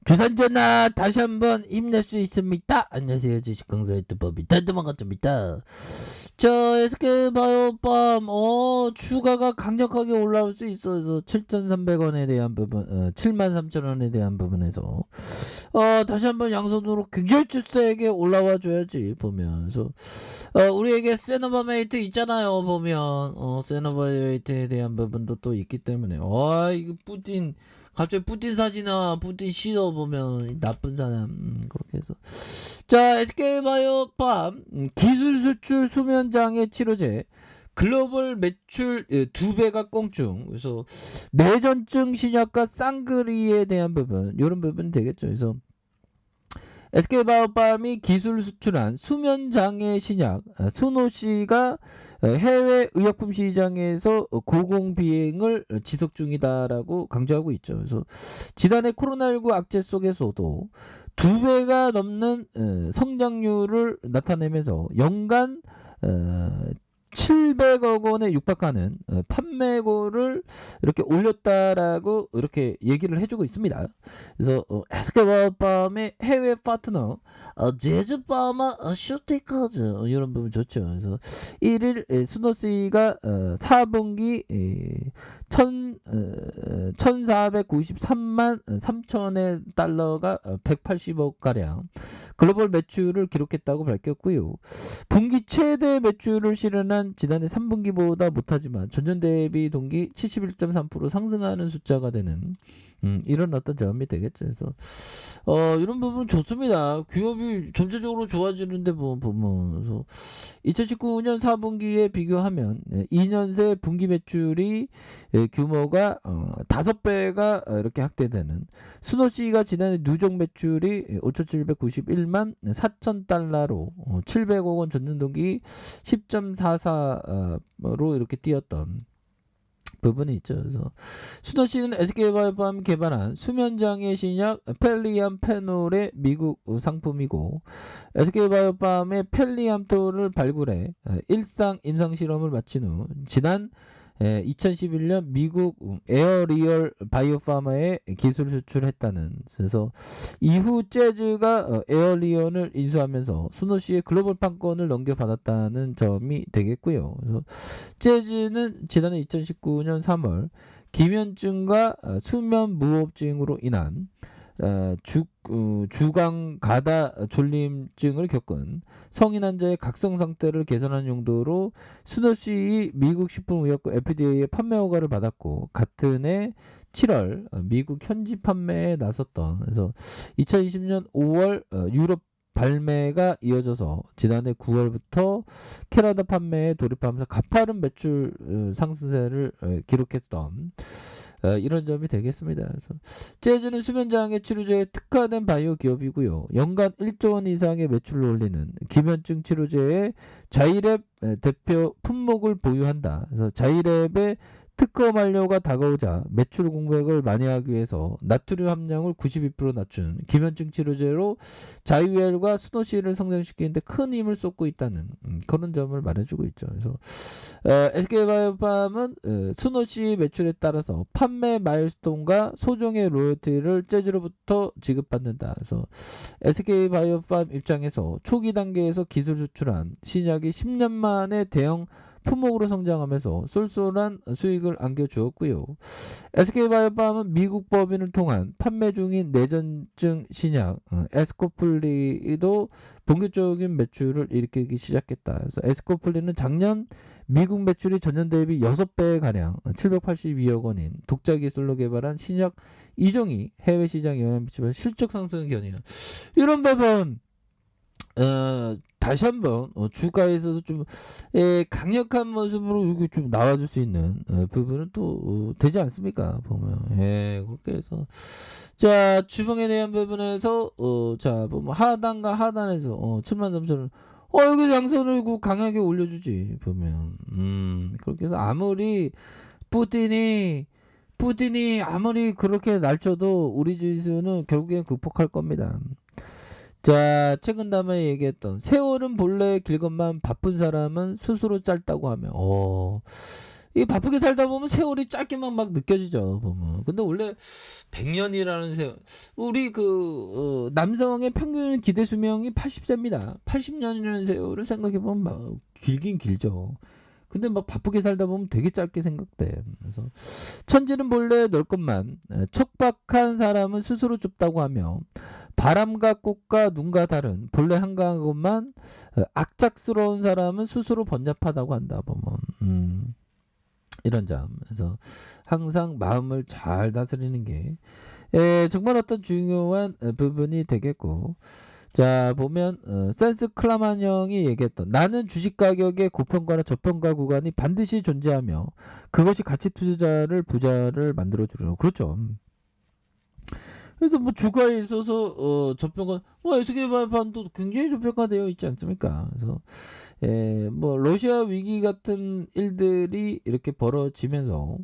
주산전화 다시 한번 힘낼 수 있습니다. 안녕하세요. 주식강사 유튜버비 단도망가입니다. 자, SK바이오팜 주가가 강력하게 올라올 수 있어서 7,300원에 대한 부분, 73,000원에 대한 부분에서 다시 한번 양손으로 굉장히 세게 올라와 줘야지 보면서 우리에게 세노바메이트 있잖아요. 보면 세노바메이트에 대한 부분도 또 있기 때문에 이거 푸틴 갑자기 푸틴 사진이나 푸틴 시도 보면 나쁜 사람 그렇게 해서 자 SK바이오팜 기술 수출 수면장애 치료제 글로벌 매출 2배가 꽁충. 그래서 뇌전증 신약과 쌍그리에 대한 부분 이런 부분 되겠죠. 그래서 SK바이오팜이 기술 수출한 수면장애 신약 수노씨가 해외 의약품 시장에서 고공비행을 지속 중이다라고 강조하고 있죠. 그래서 지난해 코로나19 악재 속에서도 2배가 넘는 성장률을 나타내면서 연간 700억 원에 육박하는 판매고를 이렇게 올렸다라고 이렇게 얘기를 해주고 있습니다. 그래서 SK바이오팜의 해외 파트너 제주파마 슈테이커즈 이런 부분 좋죠. 그래서 1일 수노씨가 4분기 1493만 3천의 달러가 180억 가량 글로벌 매출을 기록했다고 밝혔고요. 분기 최대 매출을 실현한 지난해 3분기보다 못하지만 전년 대비 동기 71.3% 상승하는 숫자가 되는 이런 어떤 점이 되겠죠. 그래서 이런 부분 좋습니다. 기업이 전체적으로 좋아지는데 보면 2019년 4분기에 비교하면 2년 새 분기 매출이 규모가 5배가 이렇게 확대되는 수노씨가 지난해 누적 매출이 5,791만 4천 달러로 700억 원 전년 동기 10.44로 이렇게 뛰었던 부분이 있죠. 그래서 수노씨는 SK바이오팜 개발한 수면장애 신약 펠리암페놀의 미국 상품이고 SK바이오팜의 펠리암토를 발굴해 일상 임상 실험을 마친 후 지난 2011년 미국 에어리얼 바이오파마에 기술 수출했다는. 그래서 이후 재즈가 에어리언을 인수하면서 수노씨의 글로벌 판권을 넘겨받았다는 점이 되겠고요. 그래서 재즈는 지난해 2019년 3월 기면증과 수면 무호흡증으로 인한 주강 가다 졸림증을 겪은 성인 환자의 각성 상태를 개선하는 용도로 수노씨 미국 식품의약국 FDA의 판매 허가를 받았고 같은 해 7월 미국 현지 판매에 나섰던. 그래서 2020년 5월 유럽 발매가 이어져서 지난해 9월부터 캐나다 판매에 돌입하면서 가파른 매출 상승세를 기록했던 이런 점이 되겠습니다. 그래서 재즈는 수면장애 치료제에 특화된 바이오 기업이고요. 연간 1조 원 이상의 매출을 올리는 기면증 치료제의 자이랩 대표 품목을 보유한다. 그래서 자이랩의 특허 만료가 다가오자 매출 공백을 만회하기 위해서 나트륨 함량을 92% 낮춘 기면증 치료제로 자유엘과 수노씨를 성장시키는데 큰 힘을 쏟고 있다는 그런 점을 말해주고 있죠. 그래서 SK바이오팜은 수노씨 매출에 따라서 판매 마일스톤과 소정의 로열티를 재즈로부터 지급받는다. 그래서 SK바이오팜 입장에서 초기 단계에서 기술 수출한 신약이 10년 만에 대형 품목으로 성장하면서 쏠쏠한 수익을 안겨주었고요. SK바이오팜은 미국 법인을 통한 판매 중인 뇌전증 신약 에스코플리도 본격적인 매출을 일으키기 시작했다. 그래서 에스코플리는 작년 미국 매출이 전년 대비 6배 가량 782억 원인 독자 기술로 개발한 신약 2종이 해외 시장에 영향을 미치면서 실적 상승을 견인해요. 이런 부분 다시 한번 주가에 있어서 좀 강력한 모습으로 이렇게 좀 나와줄 수 있는 부분은 또 되지 않습니까? 보면 그렇게 해서 자 주봉에 대한 부분에서 자 보면 하단과 하단에서 73,000원 여기 양선을 강하게 올려주지 보면 그렇게 해서 아무리 푸틴이 아무리 그렇게 날쳐도 우리 지수는 결국엔 극복할 겁니다. 자, 최근 담에 얘기했던 세월은 본래 길건만 바쁜 사람은 스스로 짧다고 하며 이 바쁘게 살다 보면 세월이 짧게만 막 느껴지죠, 보면. 근데 원래 100년이라는 세월, 우리 남성의 평균 기대 수명이 80세입니다. 80년이라는 세월을 생각해 보면 막 길긴 길죠. 근데 막 바쁘게 살다 보면 되게 짧게 생각돼. 그래서 천지는 본래 넓건만 척박한 사람은 스스로 좁다고 하며, 바람과 꽃과 눈과 달은 본래 한가한 것만 악작스러운 사람은 스스로 번잡하다고 한다, 보면. 이런 점. 그래서 항상 마음을 잘 다스리는 게 정말 어떤 중요한 부분이 되겠고, 자 보면 센스 클라만 형이 얘기했던, 나는 주식 가격의 고평가나 저평가 구간이 반드시 존재하며 그것이 가치 투자자를 부자를 만들어 주려고. 그렇죠. 그래서 뭐 주가에 있어서 저평가, 뭐 S&P 500도 굉장히 저평가되어 있지 않습니까? 그래서 뭐 러시아 위기 같은 일들이 이렇게 벌어지면서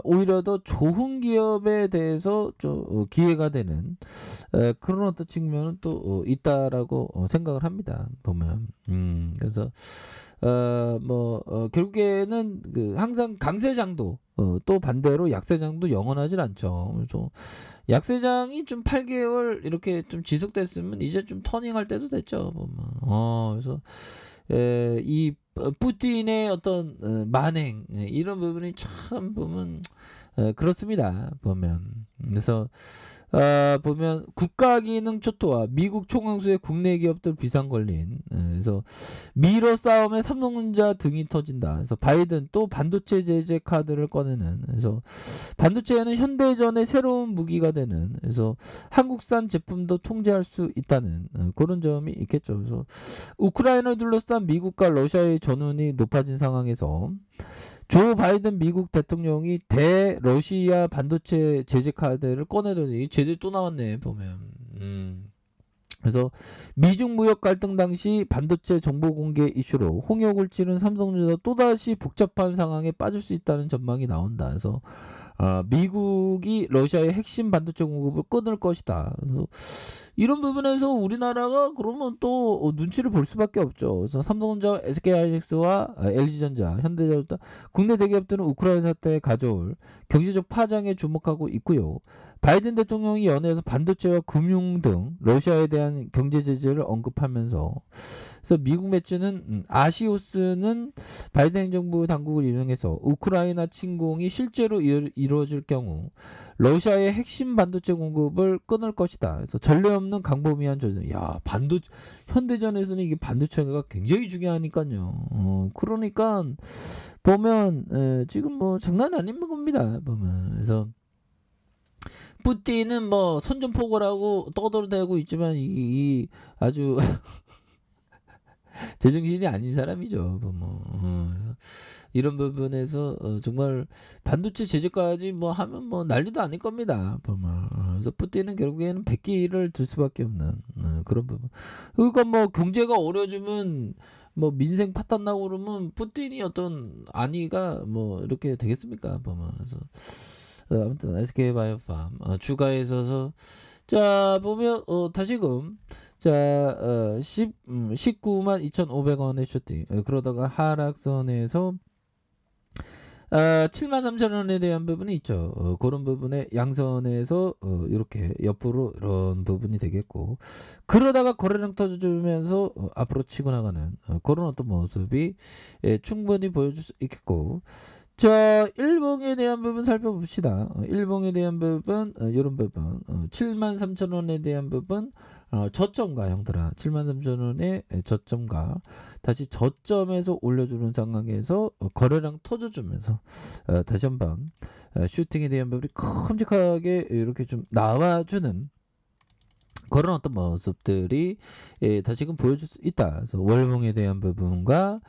오히려 더 좋은 기업에 대해서 좀 기회가 되는 그런 어떤 측면은 또 있다라고 생각을 합니다, 보면. 그래서 결국에는 항상 강세장도 또 반대로 약세장도 영원하질 않죠. 그래서 약세장이 좀 8개월 이렇게 좀 지속됐으면 이제 좀 터닝할 때도 됐죠, 보면. 그래서 이 푸틴의 어떤 만행, 이런 부분이 참 보면 그렇습니다, 보면. 그래서 보면 국가기능 초토화, 미국 총ang수의 국내 기업들 비상 걸린, 그래서 미러 싸움에 삼성전자 등이 터진다. 그래서 바이든 또 반도체 제재 카드를 꺼내는, 그래서 반도체에는 현대전의 새로운 무기가 되는, 그래서 한국산 제품도 통제할 수 있다는 그런 점이 있겠죠. 그래서 우크라이나를 둘러싼 미국과 러시아의 전운이 높아진 상황에서 조 바이든 미국 대통령이 대러시아 반도체 제재 카드를 꺼내더니 제재 또 나왔네, 보면. 그래서 미중 무역 갈등 당시 반도체 정보 공개 이슈로 홍역을 치른 삼성전자 또다시 복잡한 상황에 빠질 수 있다는 전망이 나온다. 그래서 미국이 러시아의 핵심 반도체 공급을 끊을 것이다. 그래서 이런 부분에서 우리나라가 그러면 또 눈치를 볼 수밖에 없죠. 그래서 삼성전자, SK하이닉스와 LG전자, 현대자동차, 국내 대기업들은 우크라이나 사태에 가져올 경제적 파장에 주목하고 있고요. 바이든 대통령이 연회에서 반도체와 금융 등 러시아에 대한 경제 제재를 언급하면서, 그래서 미국 매체는 아시오스는 바이든 행정부 당국을 인용해서 우크라이나 침공이 실제로 이루어질 경우 러시아의 핵심 반도체 공급을 끊을 것이다. 그래서 전례 없는 강범위한 조정. 야, 현대전에서는 이게 반도체가 굉장히 중요하니까요. 그러니까 보면 지금 뭐 장난 아닌 겁니다, 보면. 그래서 푸틴은 뭐 선전포고라고 떠들어대고 있지만 이 아주 제정신이 아닌 사람이죠, 뭐. 이런 부분에서 정말 반도체 제재까지 뭐 하면 뭐 난리도 아닐 겁니다, 보면. 그래서 푸틴은 결국에는 백기를 둘 수밖에 없는 그런 부분. 그러니까 뭐 경제가 어려지면 뭐 민생 파탄 나고 그러면 푸틴이 어떤 안위가 뭐 이렇게 되겠습니까, 보면. 그래서 아무튼 SK바이오팜 주가에 있어서, 자 보면 다시금, 자 19만 2,500원의 슈팅, 그러다가 하락선에서 7만 3천 원에 대한 부분이 있죠. 그런 부분에 양선에서 이렇게 옆으로 이런 부분이 되겠고, 그러다가 거래량 터져주면서 앞으로 치고 나가는 그런 어떤 모습이 충분히 보여줄 수 있겠고, 자 일봉에 대한 부분 살펴봅시다. 일봉에 대한 부분 이런 부분 7만 3천 원에 대한 부분 저점가, 형들아. 7만 3천 원의 저점가, 다시 저점에서 올려주는 상황에서 거래량 터져주면서 다시 한번 슈팅에 대한 부분이 큼직하게 이렇게 좀 나와주는 그런 어떤 모습들이 다시금 보여줄 수 있다. 그래서 월봉에 대한 부분과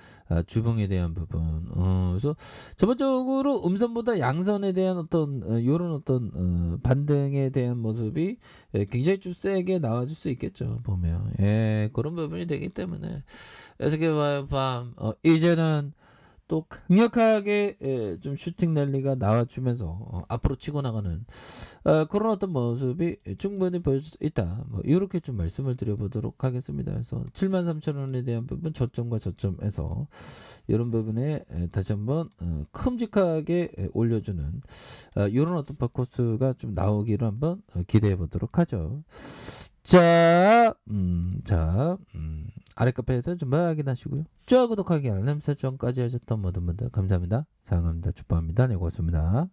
주봉에 대한 부분. 그래서 전반적으로 음선보다 양선에 대한 어떤 요런 어떤 반등에 대한 모습이 굉장히 좀 세게 나와줄 수 있겠죠, 보면. 그런 부분이 되기 때문에 SK바이오팜 이제는 또 강력하게 좀 슈팅 랠리가 나와주면서 앞으로 치고 나가는 그런 어떤 모습이 충분히 보여줄 수 있다. 뭐 이렇게 좀 말씀을 드려보도록 하겠습니다. 그래서 73,000원에 대한 부분 저점과 저점에서 이런 부분에 다시 한번 큼직하게 올려주는 이런 어떤 바코스가 좀 나오기를 한번 기대해 보도록 하죠. 자, 아래 카페에서 좀 확인하시고요. 좋아요, 구독하기, 알람 설정까지 하셨던 모든 분들 감사합니다. 사랑합니다. 축복합니다. 네, 고맙습니다.